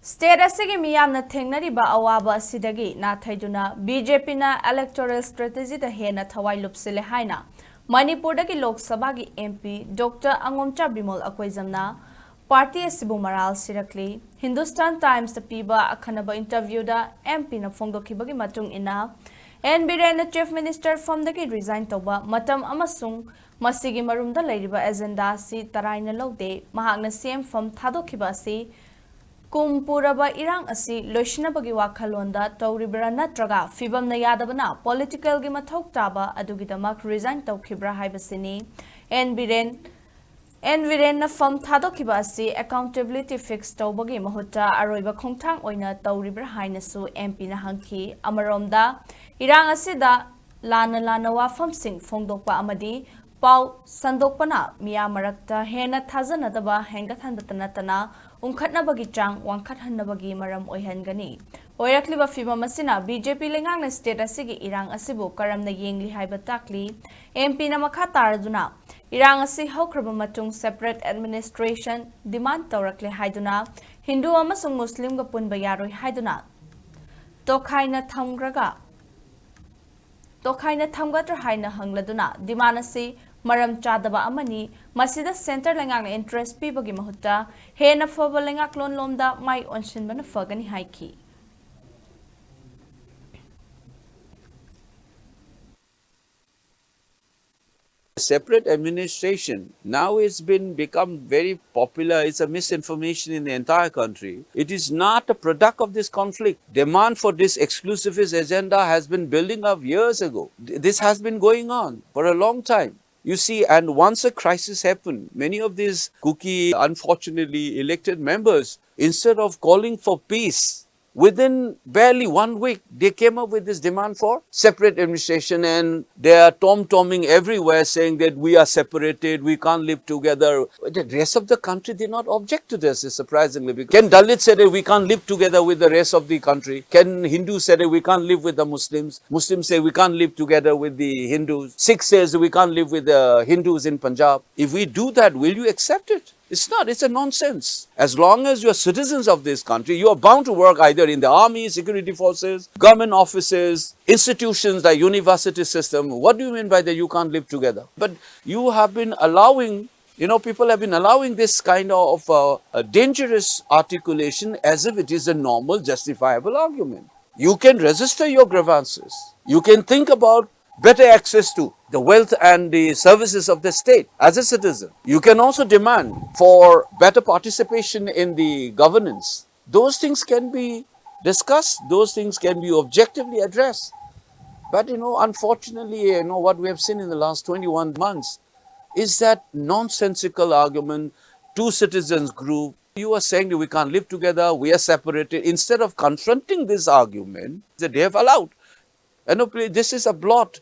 State asigi miyamna thengnariba awaba asidagi nathaiduna BJP na electoral strategy da hena Thawai lupsile haina Manipur dagi Lok Sabha gi MP Dr. Angomcha Bimol akoizamna party asibu maral sirakli Hindustan Times da piba akhanaba interview da MP na phongdokhibagi matung ina NBRN Chief Minister from dagi resign toba matam amasung masigi marumda leiriba agenda si taraina lode mahakna CM from thadokhiba si Kumpuraba irang asi loishnabagi wakhalonda tauribra natraga fibam na yadabana political gi mathok taba adugidamak resign tawkhibra haibasini NBRN na fam thadokhiba asi accountability fix tawbagi mahutta aroiba khongthang oina tauribra hainasu MP na hangki amaromda irang asida lana wafam sing phongdokpa amadi pau sandokpana miya marakta hena thajanadaba hengathandatana Unkhatnabagi chang wangkhathanabagi maram oihangani oirakliba fima masina BJP lengangna state asigi irang asibu karamna yengli haiba takli MP na makha taraduna irang asi haukraba matung separate administration demand tawrakle haiduna Hindu amasung Muslim ga punba yaroi haiduna tokhaina thamgatra haina hangladuna demand asi Maram chadaba amani masida center lengak interest pibagi mahutta hena foba lengak lon lomda mai onshin bana fagani haiki Separate administration now it's become very popular. It's a misinformation in the entire country. It is not a product of this conflict. Demand for this exclusivist agenda has been building up years ago. This has been going on for a long time. You see, and once a crisis happened, many of these kooky, unfortunately elected members, instead of calling for peace, within barely 1 week, they came up with this demand for separate administration, and they are tom-tomming everywhere saying that we are separated, we can't live together. The rest of the country did not object to this, surprisingly. Can Dalits say that we can't live together with the rest of the country? Can Hindus say that we can't live with the Muslims? Muslims say we can't live together with the Hindus. Sikhs says we can't live with the Hindus in Punjab. If we do that, will you accept it? It's not. It's a nonsense. As long as you are citizens of this country, you are bound to work either in the army, security forces, government offices, institutions like university system. What do you mean by that you can't live together? But you have been allowing, people have been allowing this kind of a dangerous articulation as if it is a normal, justifiable argument. You can register your grievances. You can think about better access to the wealth and the services of the state as a citizen. You can also demand for better participation in the governance. Those things can be discussed, those things can be objectively addressed. But unfortunately, what we have seen in the last 21 months is that nonsensical argument, two citizens group, you are saying that we can't live together, we are separated. Instead of confronting this argument that they have allowed, this is a blot